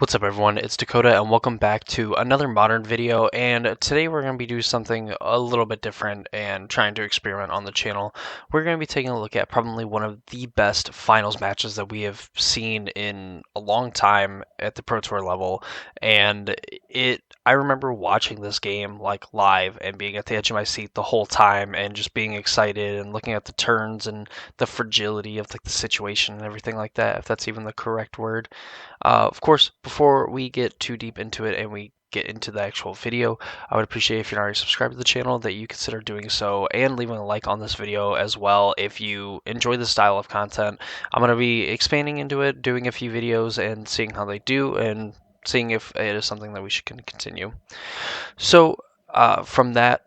What's up everyone, it's Dakota and welcome back to another modern video, and today we're going to be doing something a little bit different and trying to experiment on the channel. We're going to be taking a look at probably one of the best finals matches that we have seen in a long time at the Pro Tour level, and I remember watching this game like live and being at the edge of my seat the whole time and just being excited and looking at the turns and the fragility of like the situation and everything like that, if that's even the correct word. Of course, before we get too deep into it and we get into the actual video, I would appreciate if you're not already subscribed to the channel that you consider doing so and leaving a like on this video as well if you enjoy this style of content. I'm going to be expanding into it, doing a few videos and seeing how they do and seeing if it is something that we should continue. So from that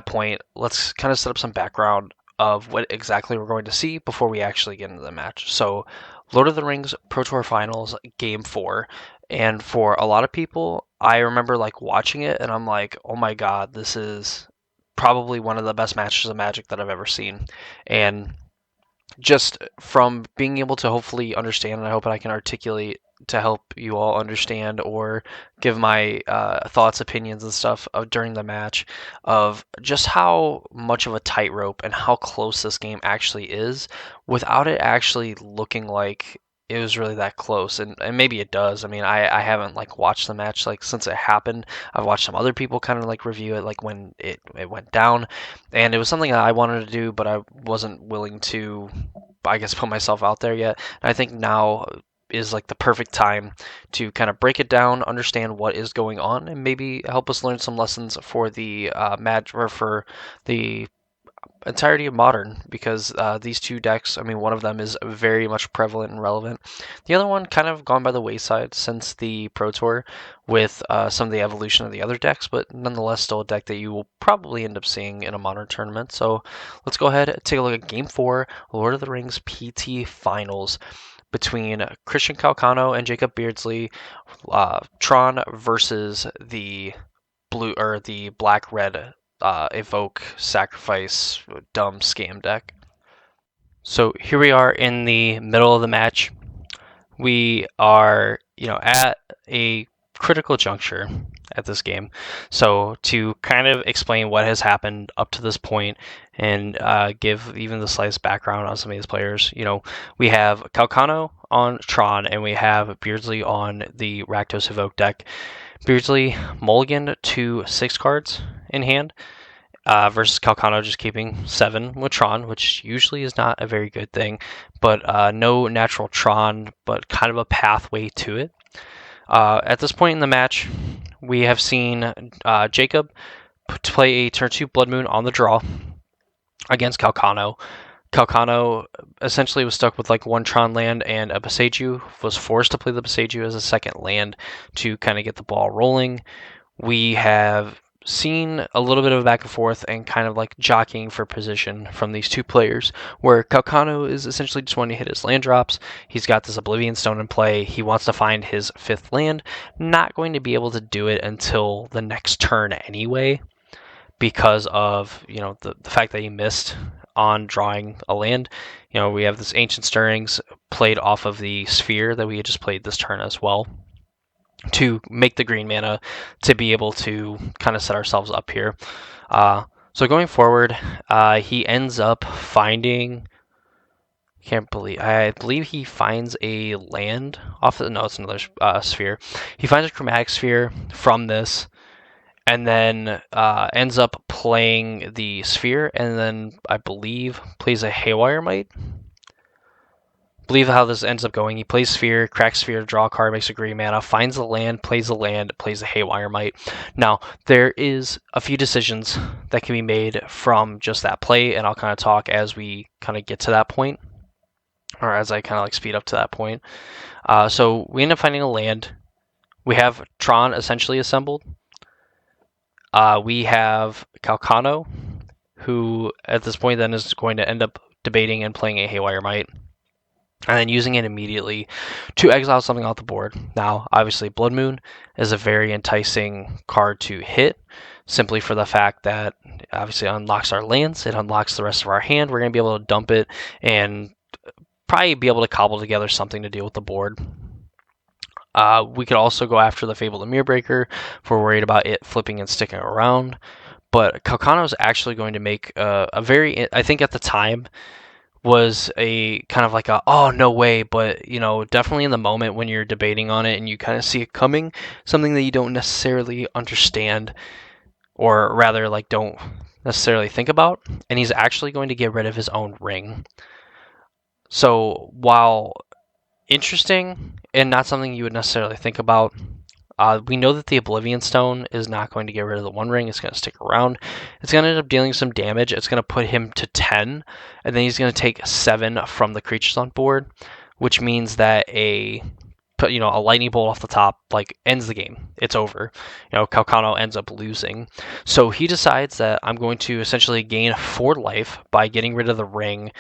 point, let's kind of set up some background of what exactly we're going to see before we actually get into the match. So, Lord of the Rings Pro Tour Finals Game 4, and for a lot of people, I remember like watching it and I'm like, "Oh my god, this is probably one of the best matches of Magic that I've ever seen." And just from being able to hopefully understand, and I hope I can articulate to help you all understand or give my thoughts, opinions, and stuff during the match of just how much of a tightrope and how close this game actually is without it actually looking like it was really that close. And maybe it does. I mean, I haven't like watched the match like since it happened. I've watched some other people kind of like review it like when it went down, and it was something that I wanted to do, but I wasn't willing to, I guess, put myself out there yet. And I think now is like the perfect time to kind of break it down, understand what is going on, and maybe help us learn some lessons for the match or for the entirety of Modern, because these two decks, I mean, one of them is very much prevalent and relevant. The other one kind of gone by the wayside since the Pro Tour with some of the evolution of the other decks, but nonetheless still a deck that you will probably end up seeing in a Modern tournament. So let's go ahead and take a look at Game 4, Lord of the Rings PT Finals between Christian Calcano and Jacob Beardsley, Tron versus the blue or the black red evoke sacrifice dumb scam deck. So here we are in the middle of the match. We are, at a critical juncture at this game. So to kind of explain what has happened up to this point and give even the slightest background on some of these players, we have Calcano on Tron and we have Beardsley on the Rakdos Evoke deck. Beardsley mulliganed to 6 cards in hand versus Calcano just keeping 7 with Tron, which usually is not a very good thing, but no natural Tron, but kind of a pathway to it. At this point in the match, we have seen Jacob play a turn 2 Blood Moon on the draw against Calcano. Calcano essentially was stuck with like one Tron land and a Boseiju, was forced to play the Boseiju as a second land to kind of get the ball rolling. We have seen a little bit of back and forth and kind of like jockeying for position from these two players, where Calcano is essentially just wanting to hit his land drops. He's got this Oblivion Stone in play. He wants to find his 5th land. Not going to be able to do it until the next turn anyway, because of the fact that he missed on drawing a land. We have this Ancient Stirrings played off of the Sphere that we had just played this turn as well, to make the green mana to be able to kind of set ourselves up here. So going forward, he ends up finding, I believe he finds a land off no, it's another sphere. He finds a chromatic sphere from this, and then ends up playing the sphere, and then I believe plays a Haywire Might. Believe how this ends up going. He plays Sphere, cracks Sphere, draw a card, makes a green mana, finds the land, plays the Haywire Might. Now, there is a few decisions that can be made from just that play, and I'll kind of talk as we kind of get to that point, or as I kind of like speed up to that point. So we end up finding a land. We have Tron essentially assembled. We have Calcano, who at this point then is going to end up debating and playing a Haywire Might, and then using it immediately to exile something off the board. Now, obviously, Blood Moon is a very enticing card to hit, simply for the fact that obviously it unlocks our lands, it unlocks the rest of our hand. We're going to be able to dump it and probably be able to cobble together something to deal with the board. We could also go after the Fable of Mirror if we're worried about it flipping and sticking around. But Calcano is actually going to make a very, I think at the time, was a kind of like a, oh, no way, but, definitely in the moment when you're debating on it and you kind of see it coming, something that you don't necessarily understand, or rather, like, don't necessarily think about. And he's actually going to get rid of his own ring. So while interesting and not something you would necessarily think about, we know that the Oblivion Stone is not going to get rid of the One Ring. It's going to stick around. It's going to end up dealing some damage. It's going to put him to 10, and then he's going to take 7 from the creatures on board, which means that a lightning bolt off the top ends the game. It's over. Calcano ends up losing. So he decides that I'm going to essentially gain 4 life by getting rid of the ring.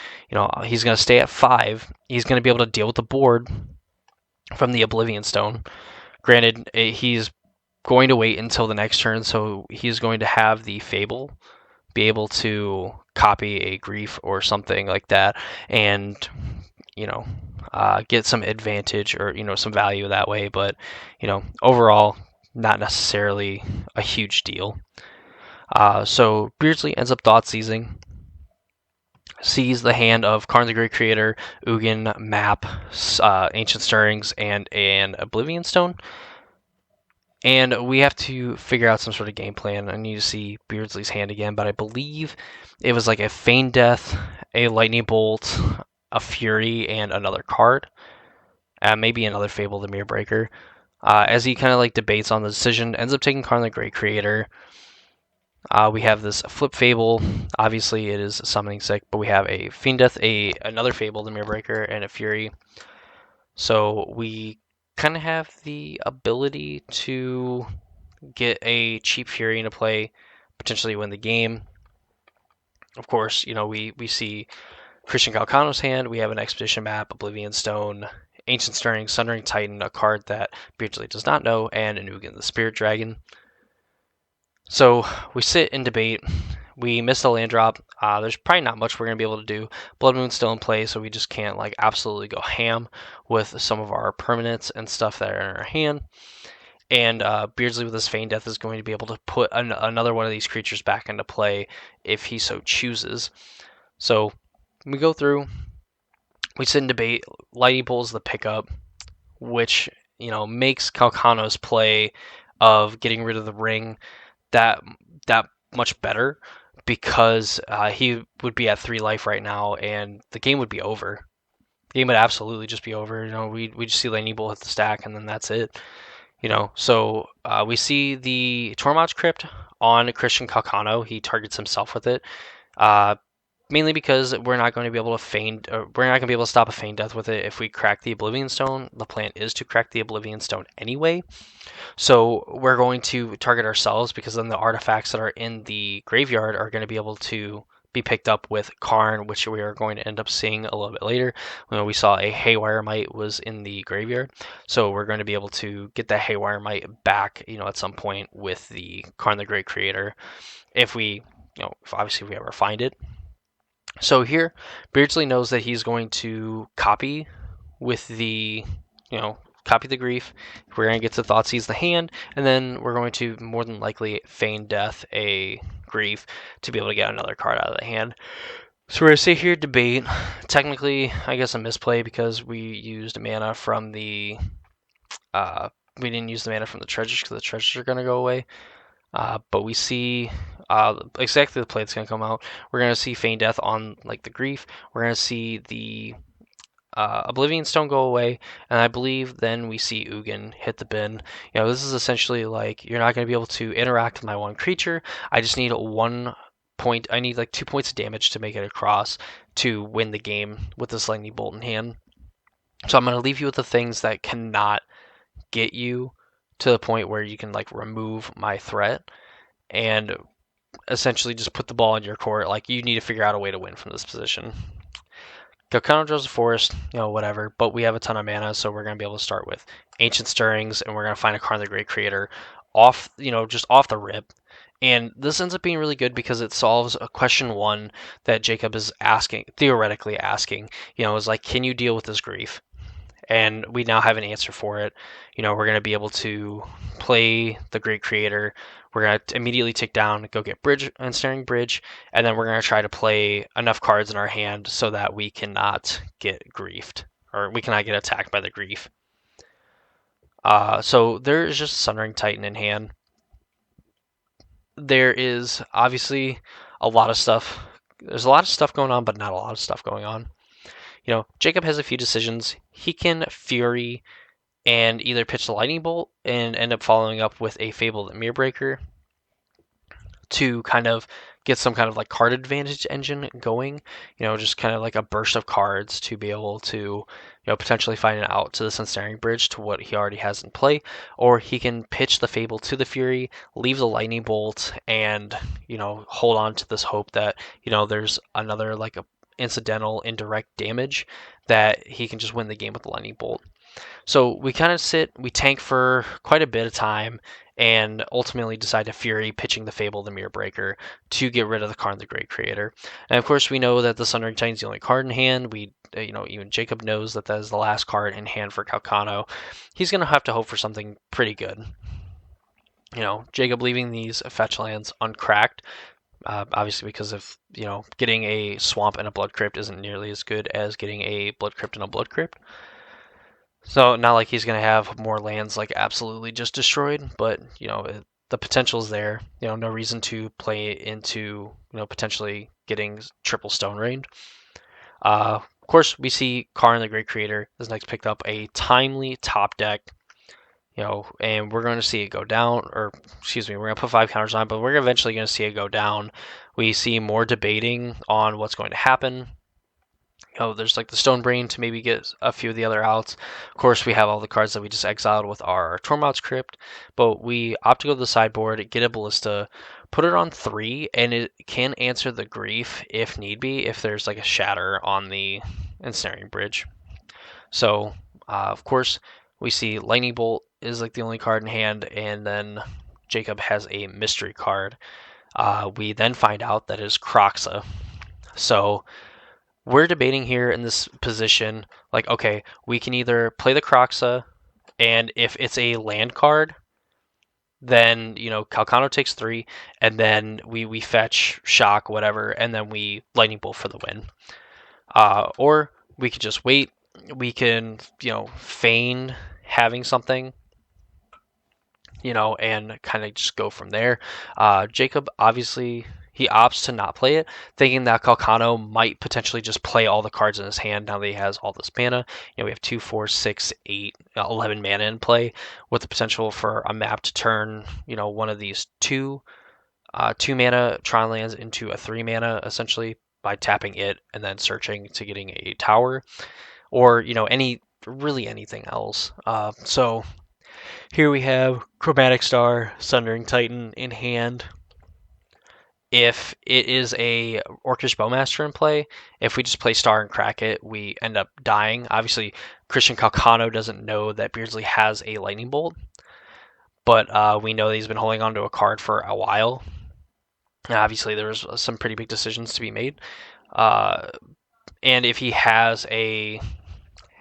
He's going to stay at 5. He's going to be able to deal with the board from the Oblivion Stone. Granted, he's going to wait until the next turn, so he's going to have the Fable be able to copy a Grief or something like that, and get some advantage or some value that way. But overall, not necessarily a huge deal. So Beardsley ends up thought sees the hand of Karn the Great Creator, Ugin, Map, Ancient Stirrings, and an Oblivion Stone. And we have to figure out some sort of game plan. I need to see Beardsley's hand again, but I believe it was like a Feign Death, a Lightning Bolt, a Fury, and another card. Maybe another Fable the Mirror Breaker. As he kind of debates on the decision, ends up taking Karn the Great Creator. We have this Flip Fable. Obviously, it is summoning sick, but we have a Feign Death, another Fable the Mirror Breaker, and a Fury. So we kind of have the ability to get a cheap Fury into play, potentially win the game. Of course, we see Christian Calcano's hand. We have an Expedition Map, Oblivion Stone, Ancient Stirring, Sundering Titan, a card that Beardsley does not know, and an Ugin the Spirit Dragon. So we sit and debate. We miss the land drop. There's probably not much we're going to be able to do. Blood Moon's still in play, so we just can't absolutely go ham with some of our permanents and stuff that are in our hand. And Beardsley with his Feign Death is going to be able to put another one of these creatures back into play if he so chooses. So we go through. We sit and debate. Lightning Bolt is the pickup, which makes Calcano's play of getting rid of the ring that much better, because he would be at 3 life right now, and the game would be over. The game would absolutely just be over. We just see Lightning Bolt hit the stack, and then that's it. So we see the Tormod's Crypt on Christian Calcano. He targets himself with it, mainly because we're not going to be able to stop a Feign Death with it if we crack the Oblivion Stone. The plan is to crack the Oblivion Stone anyway. So we're going to target ourselves, because then the artifacts that are in the graveyard are going to be able to be picked up with Karn, which we are going to end up seeing a little bit later. We saw a Haywire Might was in the graveyard, so we're going to be able to get that Haywire Might back, at some point with the Karn the Great Creator, if we ever find it. So here, Beardsley knows that he's going to copy with the, copy the Grief. We're going to get to Thoughtseize the hand, and then we're going to more than likely Feign Death a Grief to be able to get another card out of the hand. So we're going to sit here, debate. Technically, I guess a misplay, because we used mana from the... we didn't use the mana from the treasures, because the treasures are going to go away. But we see exactly the play that's going to come out. We're going to see Feign Death on the Grief. We're going to see the Oblivion Stone go away, and I believe then we see Ugin hit the bin. This is essentially you're not going to be able to interact with my one creature. I just need 1 point. I need 2 points of damage to make it across to win the game with this Lightning Bolt in hand. So I'm going to leave you with the things that cannot get you to the point where you can remove my threat, and essentially just put the ball in your court. You need to figure out a way to win from this position. Calcano draws a forest, whatever, but we have a ton of mana, so we're going to be able to start with Ancient Stirrings, and we're going to find a Karn the Great Creator off, just off the rip. And this ends up being really good, because it solves a question 1 that Jacob is theoretically asking, is can you deal with this Grief? and we now have an answer for it. We're going to be able to play the Great Creator. We're going to immediately take down, go get Bridge, Ensnaring Bridge, and then we're going to try to play enough cards in our hand so that we cannot get griefed, or we cannot get attacked by the grief. So there is just Sundering Titan in hand. There is obviously a lot of stuff. There's a lot of stuff going on, but not a lot of stuff going on. Jacob has a few decisions. He can Fury and either pitch the Lightning Bolt and end up following up with a Fabled Mirrorbreaker to kind of get some kind of like card advantage engine going, just kind of like a burst of cards to be able to, potentially find an out to the Ensnaring Bridge to what he already has in play, or he can pitch the Fable to the Fury, leave the Lightning Bolt, and, hold on to this hope that, there's another like a incidental indirect damage that he can just win the game with the Lightning Bolt. So we kind of we tank for quite a bit of time, and ultimately decide to Fury, pitching the Fable, the Mirrorbreaker, to get rid of the Karn the Great Creator. And of course, we know that the Sundering Titan's the only card in hand. Even Jacob knows that is the last card in hand for Calcano. He's going to have to hope for something pretty good. Jacob leaving these fetch lands uncracked, obviously because of, getting a Swamp and a Blood Crypt isn't nearly as good as getting a Blood Crypt and a Blood Crypt. So not like he's going to have more lands like absolutely just destroyed, but the potential's there. No reason to play into potentially getting triple Stone Rain. Of course, we see Karn the Great Creator has next picked up a timely top deck. And we're going to see it go down, or excuse me, we're going to put 5 counters on, but we're eventually going to see it go down. We see more debating on what's going to happen. There's like the Stone Brain to maybe get a few of the other outs. Of course, we have all the cards that we just exiled with our Tormod's Crypt, but we opt to go to the sideboard, get a Ballista, put it on 3, and it can answer the grief if need be, if there's like a Shatter on the Ensnaring Bridge. So, of course, we see Lightning Bolt is like the only card in hand, and then Jacob has a mystery card. We then find out that it is Kroxa. So we're debating here in this position, like, okay, we can either play the Kroxa, and if it's a land card, then, Calcano takes 3, and then we fetch, shock, whatever, and then we Lightning Bolt for the win. Or we could just wait. We can, feign having something, and kind of just go from there. Jacob, obviously, he opts to not play it, thinking that Calcano might potentially just play all the cards in his hand now that he has all this mana. We have 2, 4, 6, 8, 11 mana in play, with the potential for a map to turn, one of these 2 mana Tron lands into a 3 mana, essentially, by tapping it and then searching to getting a tower, or, anything else. So here we have Chromatic Star, Sundering Titan in hand. If it is a Orcish Bowmaster in play, if we just play Star and crack it, we end up dying. Obviously, Christian Calcano doesn't know that Beardsley has a Lightning Bolt, but we know that he's been holding on to a card for a while. And obviously, there's some pretty big decisions to be made. And if he has a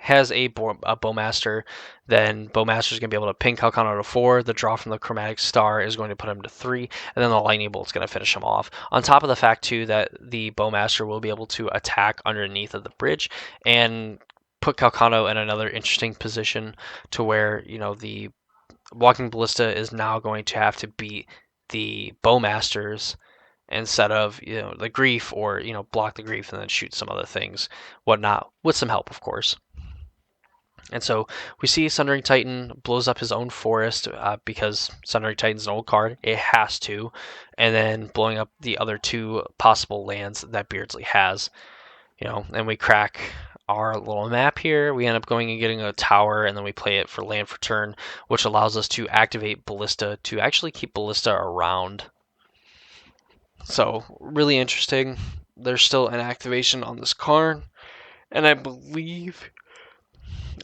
Bowmaster, then Bowmaster's going to be able to ping Calcano to 4. The draw from the Chromatic Star is going to put him to 3, and then the Lightning Bolt's going to finish him off. On top of the fact, too, that the Bowmaster will be able to attack underneath of the bridge and put Calcano in another interesting position to where, the Walking Ballista is now going to have to beat the Bowmasters instead of, the grief, or, block the grief and then shoot some other things, whatnot, with some help, of course. And so we see Sundering Titan blows up his own forest because Sundering Titan's an old card. It has to. And then blowing up the other 2 possible lands that Beardsley has. And we crack our little map here. We end up going and getting a tower, and then we play it for land for turn, which allows us to activate Ballista to actually keep Ballista around. So really interesting. There's still an activation on this card. And I believe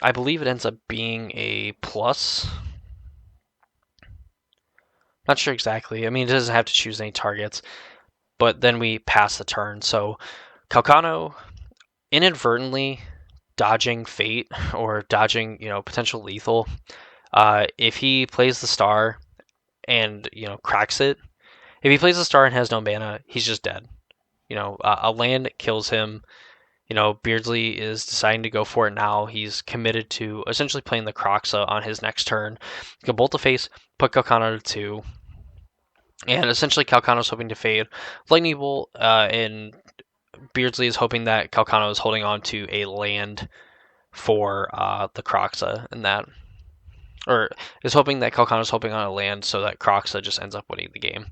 it ends up being a plus. Not sure exactly. I mean, it doesn't have to choose any targets. But then we pass the turn. So Calcano inadvertently dodging fate or dodging, potential lethal. If he plays the star and cracks it, if he plays the star and has no mana, he's just dead. A land kills him. Beardsley is deciding to go for it now. He's committed to essentially playing the Croxa on his next turn. He can bolt the face, put Calcano to 2, and essentially Calcano's hoping to fade Lightning Bolt, and Beardsley is hoping that Calcano is holding on to a land for the Croxa, and that, or is hoping that Calcano's hoping on a land so that Croxa just ends up winning the game.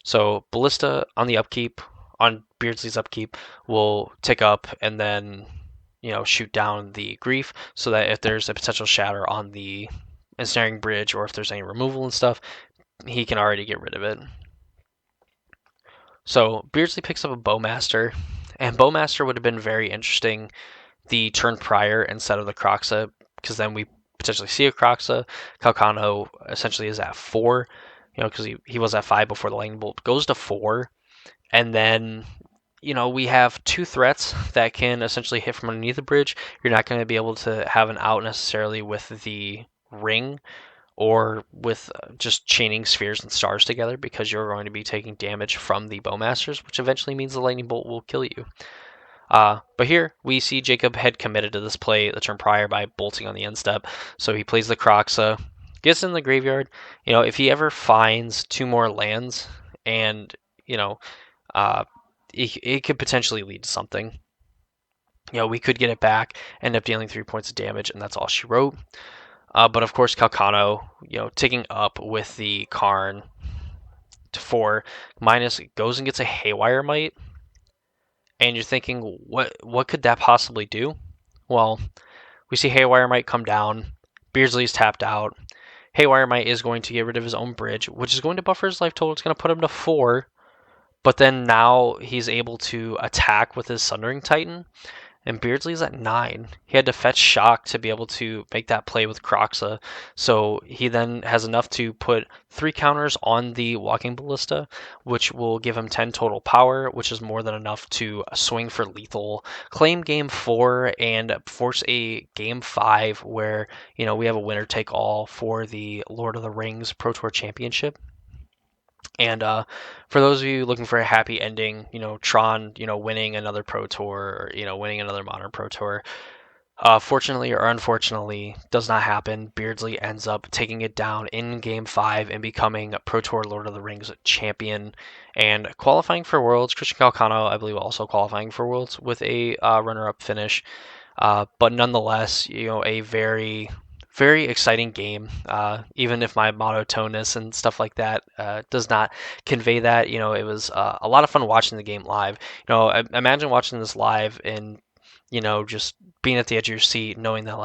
So Ballista on the upkeep, on Beardsley's upkeep, will tick up and then shoot down the Grief, so that if there's a potential shatter on the ensnaring bridge or if there's any removal and stuff, he can already get rid of it. So Beardsley picks up a Bowmaster, and Bowmaster would have been very interesting the turn prior instead of the Croxa, because then we potentially see a Croxa. Calcano essentially is at 4, because he was at 5 before the Lightning Bolt goes to 4, and then we have 2 threats that can essentially hit from underneath the bridge. You're not going to be able to have an out necessarily with the ring or with just chaining spheres and stars together, because you're going to be taking damage from the Bowmasters, which eventually means the Lightning Bolt will kill you. But here we see Jacob had committed to this play the turn prior by bolting on the end step, so he plays the Croxa, gets in the graveyard. If he ever finds 2 more lands, and it could potentially lead to something. We could get it back, end up dealing 3 points of damage, and that's all she wrote. But of course, Calcano, ticking up with the Karn to 4 minus, goes and gets a Haywire Might. And you're thinking, what could that possibly do? Well, we see Haywire Might come down. Beardsley's tapped out. Haywire Might is going to get rid of his own bridge, which is going to buffer his life total. It's going to put him to 4. But then now he's able to attack with his Sundering Titan. And Beardsley's at 9. He had to fetch Shock to be able to make that play with Croxa. So he then has enough to put 3 counters on the Walking Ballista, which will give him 10 total power, which is more than enough to swing for lethal, claim game 4, and force a game 5 where, we have a winner take all for the Lord of the Rings Pro Tour Championship. And for those of you looking for a happy ending, Tron, winning another Pro Tour, or, winning another Modern Pro Tour, fortunately or unfortunately, does not happen. Beardsley ends up taking it down in Game 5 and becoming Pro Tour Lord of the Rings champion and qualifying for Worlds. Christian Calcano, I believe, also qualifying for Worlds with a runner-up finish. But nonetheless, a very very exciting game, even if my monotoneness and stuff like that does not convey that. It was a lot of fun watching the game live. Imagine watching this live and just being at the edge of your seat, knowing that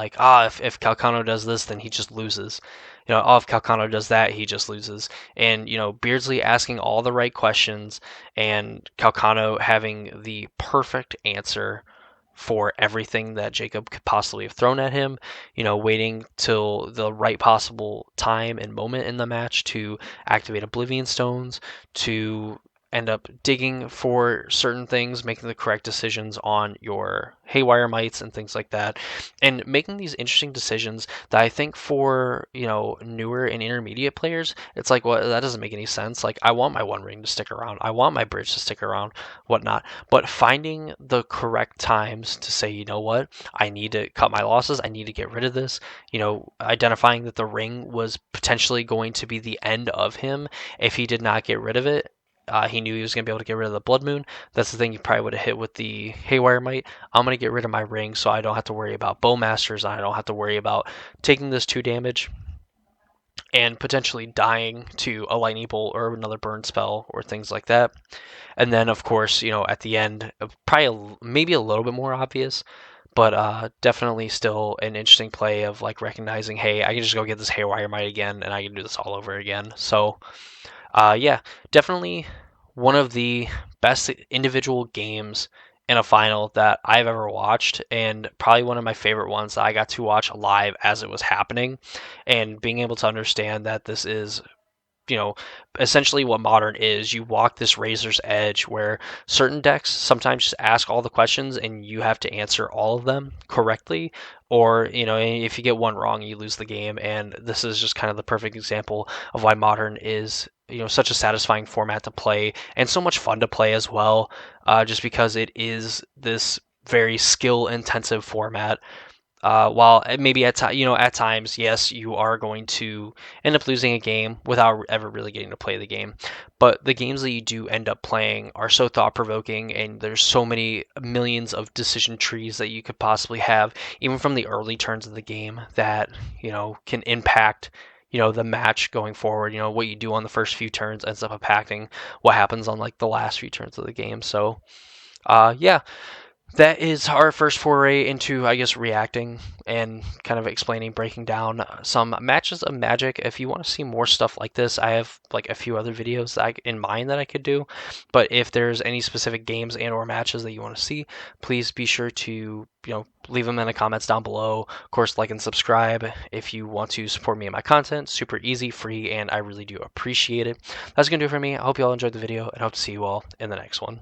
if Calcano does this, then he just loses. If Calcano does that, he just loses. And Beardsley asking all the right questions and Calcano having the perfect answer for everything that Jacob could possibly have thrown at him, waiting till the right possible time and moment in the match to activate Oblivion Stones, to end up digging for certain things, making the correct decisions on your Haywire Mites and things like that, and making these interesting decisions that I think for, newer and intermediate players, it's like, well, that doesn't make any sense. Like, I want my One Ring to stick around. I want my bridge to stick around, whatnot. But finding the correct times to say, you know what, I need to cut my losses. I need to get rid of this. Identifying that the ring was potentially going to be the end of him if he did not get rid of it. He knew he was going to be able to get rid of the Blood Moon. That's the thing you probably would have hit with the Haywire Might. I'm going to get rid of my ring so I don't have to worry about Bowmasters. I don't have to worry about taking this 2 damage and potentially dying to a Lightning Bolt or another burn spell or things like that. And then, of course, at the end, probably maybe a little bit more obvious, but definitely still an interesting play of recognizing, hey, I can just go get this Haywire Might again and I can do this all over again. So yeah, definitely one of the best individual games in a final that I've ever watched, and probably one of my favorite ones that I got to watch live as it was happening, and being able to understand that this is essentially what Modern is. You walk this razor's edge where certain decks sometimes just ask all the questions and you have to answer all of them correctly, or if you get one wrong, you lose the game. And this is just kind of the perfect example of why Modern is such a satisfying format to play and so much fun to play as well, just because it is this very skill intensive format. While maybe at times, yes, you are going to end up losing a game without ever really getting to play the game. But the games that you do end up playing are so thought provoking, and there's so many millions of decision trees that you could possibly have, even from the early turns of the game, that can impact the match going forward. What you do on the first few turns ends up impacting what happens on like the last few turns of the game. So, yeah, that is our first foray into, I guess, reacting and kind of explaining, breaking down some matches of Magic. If you want to see more stuff like this, I have like a few other videos in mind that I could do. But if there's any specific games and or matches that you want to see, please be sure to leave them in the comments down below. Of course, like and subscribe if you want to support me and my content. Super easy, free, and I really do appreciate it. That's gonna do it for me. I hope you all enjoyed the video and hope to see you all in the next one.